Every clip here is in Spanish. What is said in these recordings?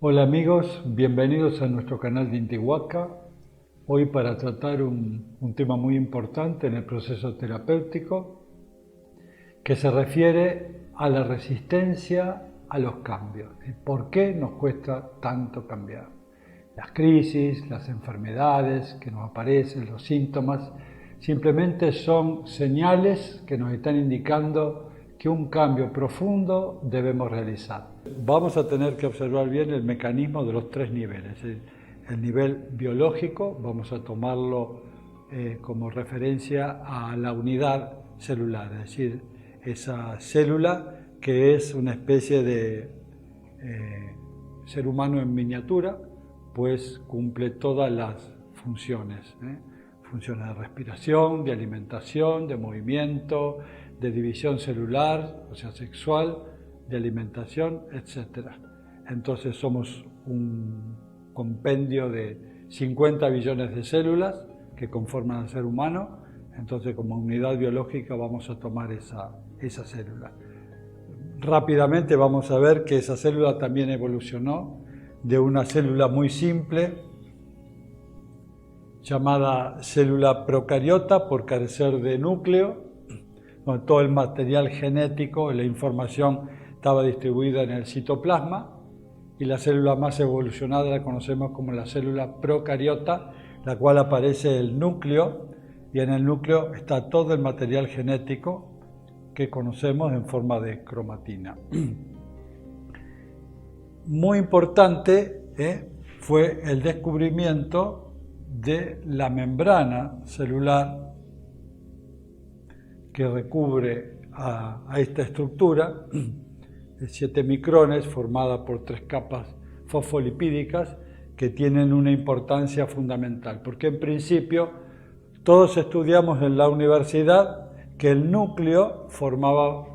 Hola amigos, bienvenidos a nuestro canal de Intihuatca. Hoy para tratar un tema muy importante en el proceso terapéutico que se refiere a la resistencia a los cambios. ¿Por qué nos cuesta tanto cambiar? Las crisis, las enfermedades que nos aparecen, los síntomas, simplemente son señales que nos están indicando que un cambio profundo debemos realizar. Vamos a tener que observar bien el mecanismo de los tres niveles. El nivel biológico, vamos a tomarlo como referencia a la unidad celular, es decir, esa célula que es una especie de ser humano en miniatura, pues cumple todas las funciones, funciones de respiración, de alimentación, de movimiento, de división celular, o sea, sexual, de alimentación, etc. Entonces somos un compendio de 50 billones de células que conforman al ser humano. Entonces, como unidad biológica vamos a tomar esa célula. Rápidamente vamos a ver que esa célula también evolucionó de una célula muy simple llamada célula procariota por carecer de núcleo, donde todo el material genético y la información estaba distribuida en el citoplasma, y la célula más evolucionada la conocemos como la célula procariota, la cual aparece el núcleo, y en el núcleo está todo el material genético que conocemos en forma de cromatina. Muy importante fue el descubrimiento de la membrana celular que recubre a esta estructura de 7 micrones formada por 3 capas fosfolipídicas que tienen una importancia fundamental, porque en principio todos estudiamos en la universidad que el núcleo formaba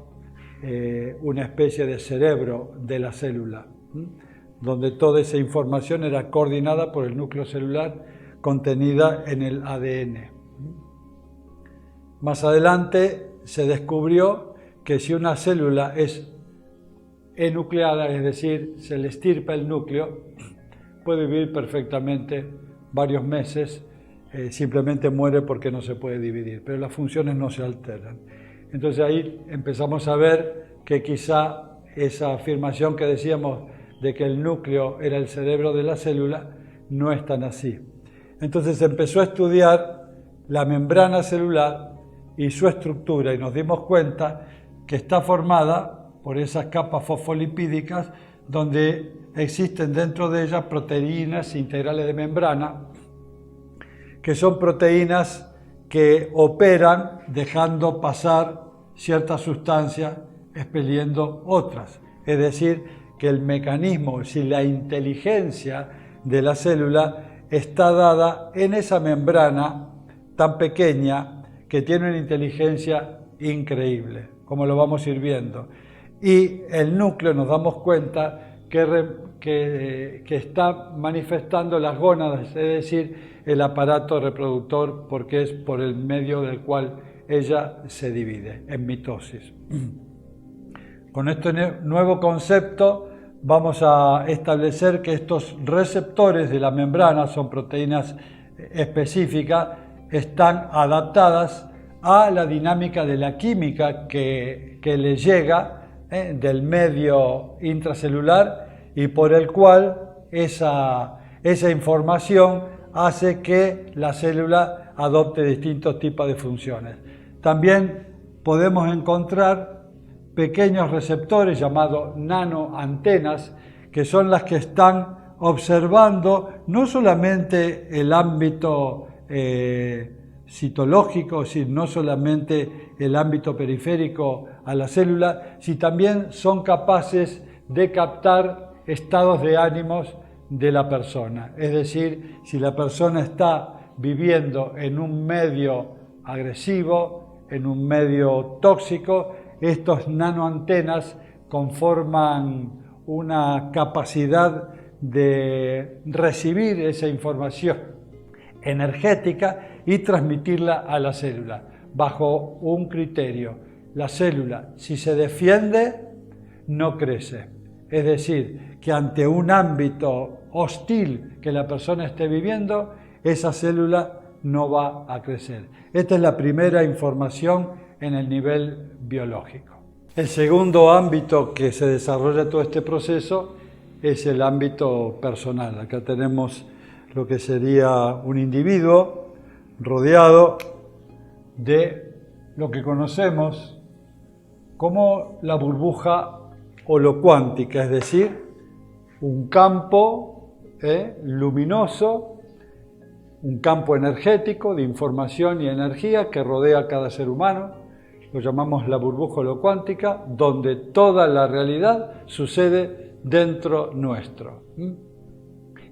una especie de cerebro de la célula, donde toda esa información era coordinada por el núcleo celular contenida en el ADN. Más adelante se descubrió que si una célula es enucleada, es decir, se le extirpa el núcleo, puede vivir perfectamente varios meses, simplemente muere porque no se puede dividir, pero las funciones no se alteran. Entonces ahí empezamos a ver que quizá esa afirmación que decíamos de que el núcleo era el cerebro de la célula no es tan así. Entonces se empezó a estudiar la membrana celular y su estructura, y nos dimos cuenta que está formada por esas capas fosfolipídicas donde existen dentro de ellas proteínas integrales de membrana, que son proteínas que operan dejando pasar ciertas sustancias, expeliendo otras. Es decir, que el mecanismo, si la inteligencia de la célula está dada en esa membrana tan pequeña que tiene una inteligencia increíble, como lo vamos a ir viendo. Y el núcleo nos damos cuenta que está manifestando las gónadas, es decir, el aparato reproductor, porque es por el medio del cual ella se divide, en mitosis. Con este nuevo concepto vamos a establecer que estos receptores de la membrana, son proteínas específicas, están adaptadas a la dinámica de la química que le llega del medio intracelular, y por el cual esa información hace que la célula adopte distintos tipos de funciones. También podemos encontrar pequeños receptores llamados nanoantenas, que son las que están observando no solamente el ámbito citológico, es decir, no solamente el ámbito periférico a la célula, sino también son capaces de captar estados de ánimos de la persona. Es decir, si la persona está viviendo en un medio agresivo, en un medio tóxico, estos nanoantenas conforman una capacidad de recibir esa información energética y transmitirla a la célula bajo un criterio. La célula, si se defiende, no crece. es decir, que ante un ámbito hostil que la persona esté viviendo, esa célula no va a crecer. Esta es la primera información en el nivel biológico. El segundo ámbito que se desarrolla todo este proceso es el ámbito personal. Acá tenemos lo que sería un individuo rodeado de lo que conocemos como la burbuja holocuántica, es decir, un campo luminoso, un campo energético de información y energía que rodea a cada ser humano. Lo llamamos la burbuja holocuántica, donde toda la realidad sucede dentro nuestro.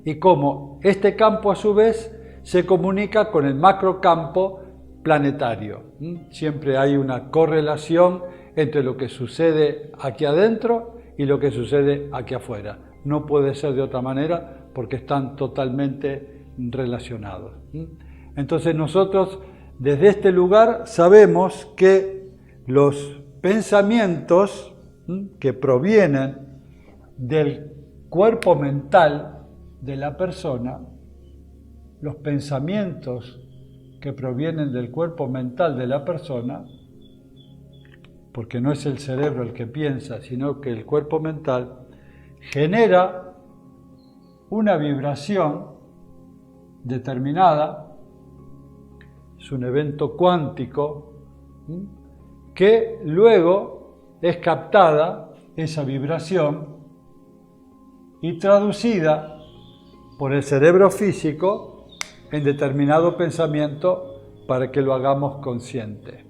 Y cómo este campo a su vez se comunica con el macrocampo planetario. Siempre hay una correlación entre lo que sucede aquí adentro y lo que sucede aquí afuera. No puede ser de otra manera porque están totalmente relacionados. Entonces nosotros desde este lugar sabemos que los pensamientos que provienen del cuerpo mental de la persona, los pensamientos que provienen del cuerpo mental de la persona, porque no es el cerebro el que piensa, sino que el cuerpo mental genera una vibración determinada, es un evento cuántico, que luego es captada, esa vibración, y traducida por el cerebro físico en determinado pensamiento para que lo hagamos consciente.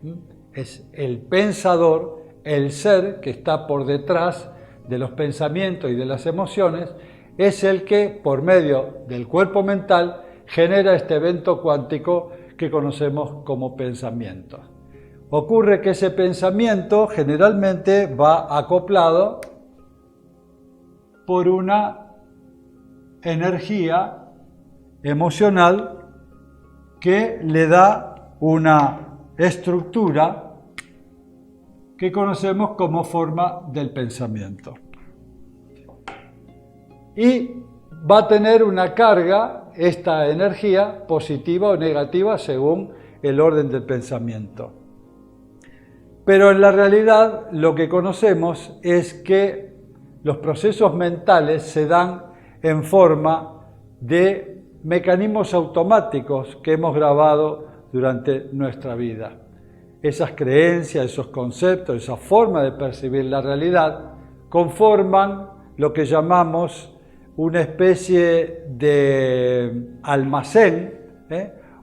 Es el pensador, el ser que está por detrás de los pensamientos y de las emociones, es el que, por medio del cuerpo mental, genera este evento cuántico que conocemos como pensamiento. Ocurre que ese pensamiento generalmente va acoplado por una energía emocional que le da una estructura que conocemos como forma del pensamiento. Y va a tener una carga, esta energía, positiva o negativa según el orden del pensamiento. Pero en la realidad lo que conocemos es que los procesos mentales se dan en forma de mecanismos automáticos que hemos grabado durante nuestra vida. Esas creencias, esos conceptos, esa forma de percibir la realidad conforman lo que llamamos una especie de almacén,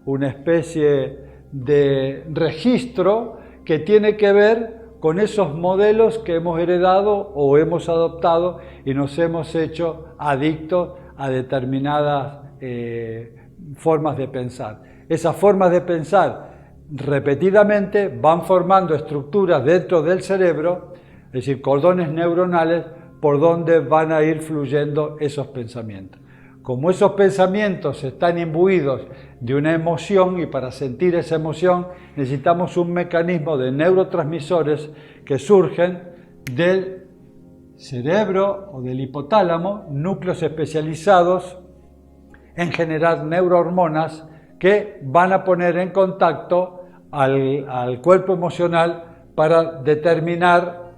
una especie de registro que tiene que ver con esos modelos que hemos heredado o hemos adoptado y nos hemos hecho adictos a determinadas formas de pensar. Esas formas de pensar repetidamente van formando estructuras dentro del cerebro, es decir, cordones neuronales por donde van a ir fluyendo esos pensamientos. Como esos pensamientos están imbuidos de una emoción y para sentir esa emoción necesitamos un mecanismo de neurotransmisores que surgen del cerebro o del hipotálamo, núcleos especializados en generar neurohormonas que van a poner en contacto al cuerpo emocional para determinar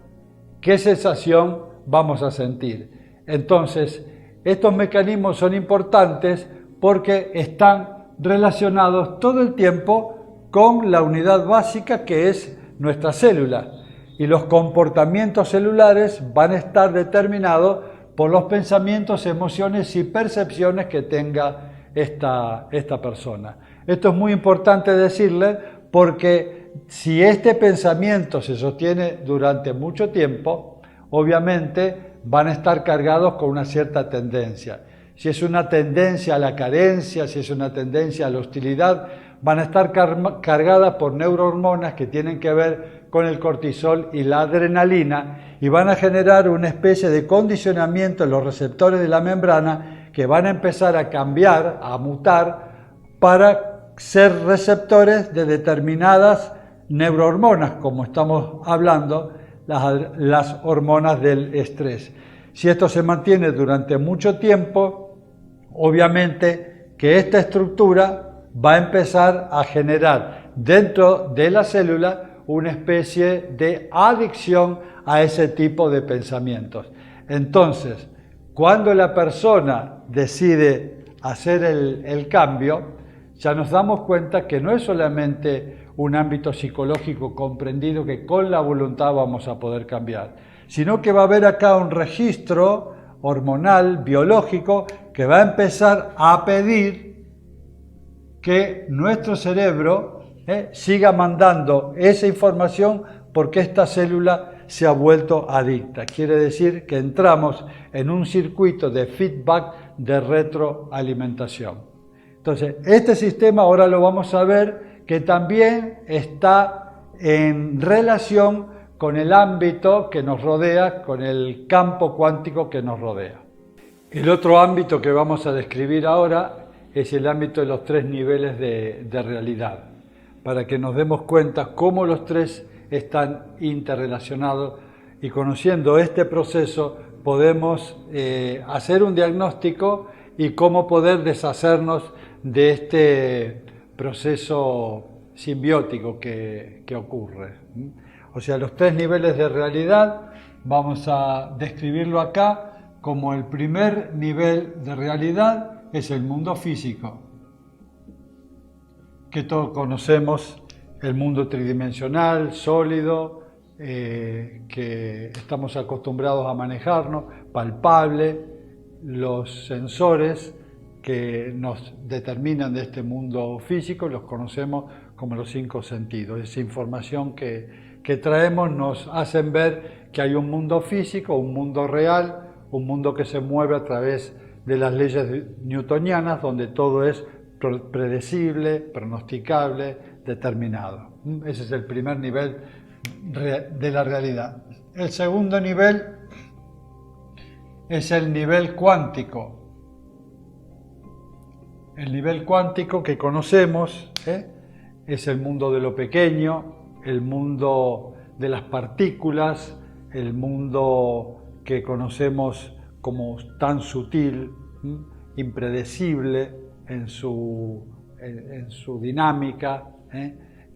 qué sensación vamos a sentir. Entonces, estos mecanismos son importantes porque están relacionados todo el tiempo con la unidad básica que es nuestra célula. Y los comportamientos celulares van a estar determinados por los pensamientos, emociones y percepciones que tenga esta persona. Esto es muy importante decirle porque si este pensamiento se sostiene durante mucho tiempo, obviamente van a estar cargados con una cierta tendencia. Si es una tendencia a la carencia, si es una tendencia a la hostilidad, van a estar cargadas por neurohormonas que tienen que ver con el cortisol y la adrenalina y van a generar una especie de condicionamiento en los receptores de la membrana que van a empezar a cambiar, a mutar para ser receptores de determinadas neurohormonas, como estamos hablando, las hormonas del estrés. Si esto se mantiene durante mucho tiempo, obviamente que esta estructura va a empezar a generar dentro de la célula una especie de adicción a ese tipo de pensamientos. Entonces, cuando la persona decide hacer el cambio, ya nos damos cuenta que no es solamente un ámbito psicológico comprendido que con la voluntad vamos a poder cambiar, sino que va a haber acá un registro hormonal, biológico, que va a empezar a pedir que nuestro cerebro siga mandando esa información porque esta célula se ha vuelto adicta. Quiere decir que entramos en un circuito de feedback, de retroalimentación. Entonces, este sistema ahora lo vamos a ver que también está en relación con el ámbito que nos rodea, con el campo cuántico que nos rodea. El otro ámbito que vamos a describir ahora es el ámbito de los 3 niveles de realidad, para que nos demos cuenta cómo los 3 están interrelacionados y conociendo este proceso podemos hacer un diagnóstico y cómo poder deshacernos de este proceso simbiótico que ocurre. O sea, los 3 niveles de realidad vamos a describirlo acá como el primer nivel de realidad es el mundo físico, que todos conocemos, el mundo tridimensional, sólido, que estamos acostumbrados a manejarnos, palpable, los sensores que nos determinan de este mundo físico, los conocemos como los 5 sentidos. Esa información que traemos nos hacen ver que hay un mundo físico, un mundo real, un mundo que se mueve a través de las leyes newtonianas, donde todo es predecible, pronosticable, determinado. Ese es el primer nivel de la realidad. El segundo nivel es el nivel cuántico. El nivel cuántico que conocemos es el mundo de lo pequeño, el mundo de las partículas, el mundo que conocemos como tan sutil, impredecible en su dinámica,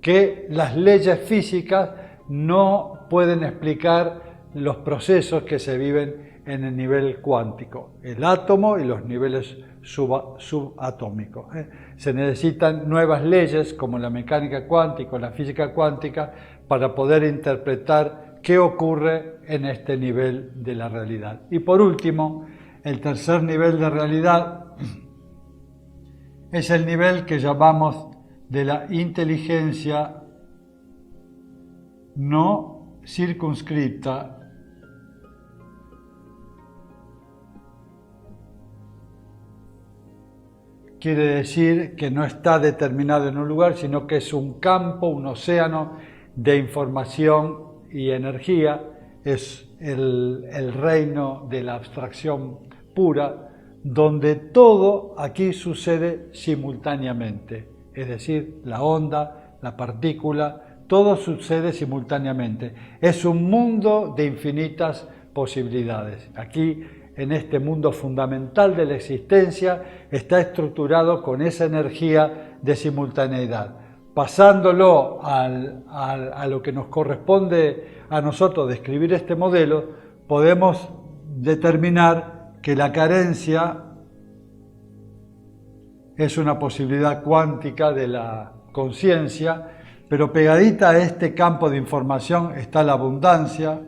que las leyes físicas no pueden explicar los procesos que se viven en el nivel cuántico, el átomo y los niveles subatómicos. Se necesitan nuevas leyes como la mecánica cuántica o la física cuántica para poder interpretar qué ocurre en este nivel de la realidad. Y por último, el tercer nivel de realidad es el nivel que llamamos de la inteligencia no circunscripta, quiere decir que no está determinado en un lugar, sino que es un campo, un océano de información y energía, es el reino de la abstracción pura, donde todo aquí sucede simultáneamente, es decir, la onda, la partícula, todo sucede simultáneamente. Es un mundo de infinitas posibilidades. Aquí, en este mundo fundamental de la existencia, está estructurado con esa energía de simultaneidad. Pasándolo a lo que nos corresponde a nosotros describir este modelo, podemos determinar que la carencia es una posibilidad cuántica de la conciencia, pero pegadita a este campo de información está la abundancia,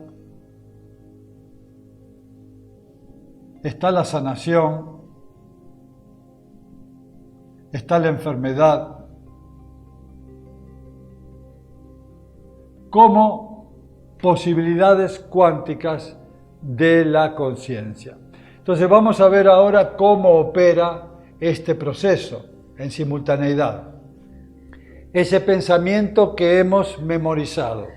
está la sanación, está la enfermedad, como posibilidades cuánticas de la conciencia. Entonces vamos a ver ahora cómo opera este proceso en simultaneidad. Ese pensamiento que hemos memorizado,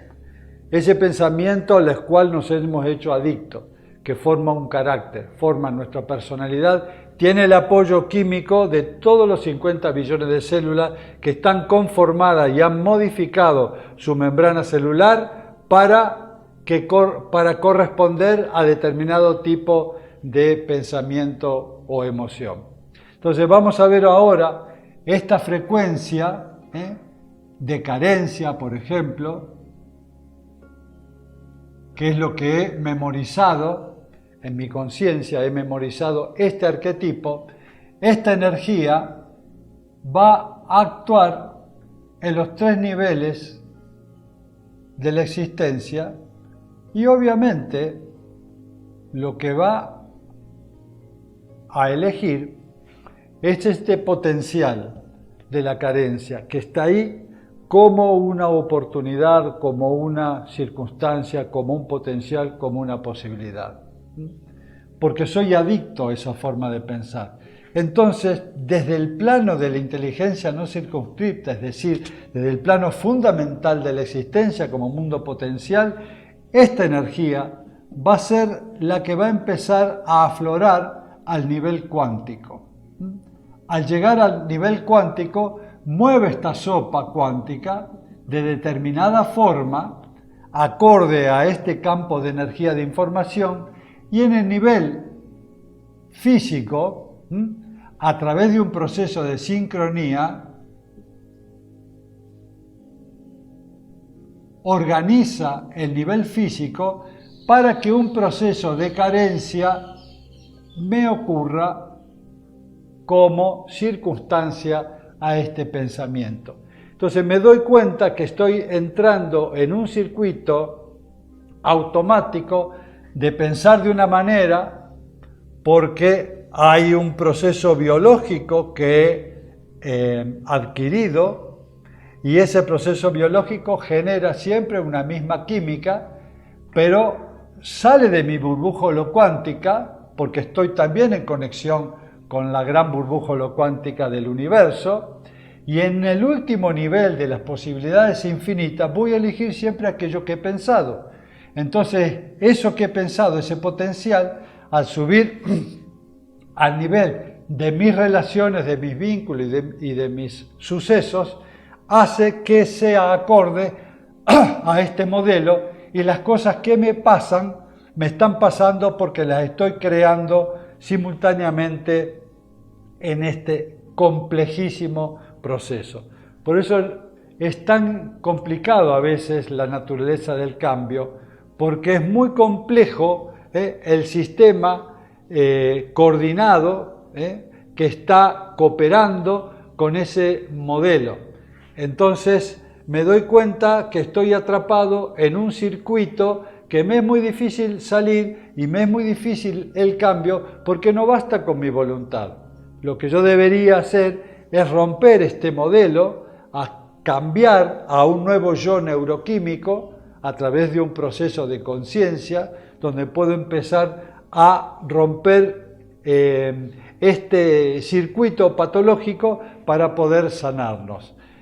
ese pensamiento al cual nos hemos hecho adictos, que forma un carácter, forma nuestra personalidad, tiene el apoyo químico de todos los 50 billones de células que están conformadas y han modificado su membrana celular para para corresponder a determinado tipo de pensamiento o emoción. Entonces vamos a ver ahora esta frecuencia de carencia, por ejemplo, que es lo que he memorizado en mi conciencia, he memorizado este arquetipo. Esta energía va a actuar en los 3 niveles de la existencia y obviamente lo que va a elegir es este potencial de la carencia que está ahí como una oportunidad, como una circunstancia, como un potencial, como una posibilidad. Porque soy adicto a esa forma de pensar. Entonces, desde el plano de la inteligencia no circunscripta, es decir, desde el plano fundamental de la existencia como mundo potencial, esta energía va a ser la que va a empezar a aflorar al nivel cuántico. Al llegar al nivel cuántico, mueve esta sopa cuántica de determinada forma, acorde a este campo de energía de información, y en el nivel físico, a través de un proceso de sincronía, organiza el nivel físico para que un proceso de carencia me ocurra como circunstancia a este pensamiento. Entonces me doy cuenta que estoy entrando en un circuito automático de pensar de una manera porque hay un proceso biológico que he adquirido y ese proceso biológico genera siempre una misma química, pero sale de mi burbuja holocuántica porque estoy también en conexión con la gran burbuja holocuántica del universo, y en el último nivel de las posibilidades infinitas voy a elegir siempre aquello que he pensado. Entonces, eso que he pensado, ese potencial, al subir al nivel de mis relaciones, de mis vínculos y de mis sucesos, hace que sea acorde a este modelo, y las cosas que me pasan, me están pasando porque las estoy creando simultáneamente en este complejísimo proceso. Por eso es tan complicado a veces la naturaleza del cambio, porque es muy complejo el sistema coordinado que está cooperando con ese modelo. Entonces me doy cuenta que estoy atrapado en un circuito que me es muy difícil salir y me es muy difícil el cambio porque no basta con mi voluntad. Lo que yo debería hacer es romper este modelo, a cambiar a un nuevo yo neuroquímico a través de un proceso de conciencia donde puedo empezar a romper este circuito patológico para poder sanarnos.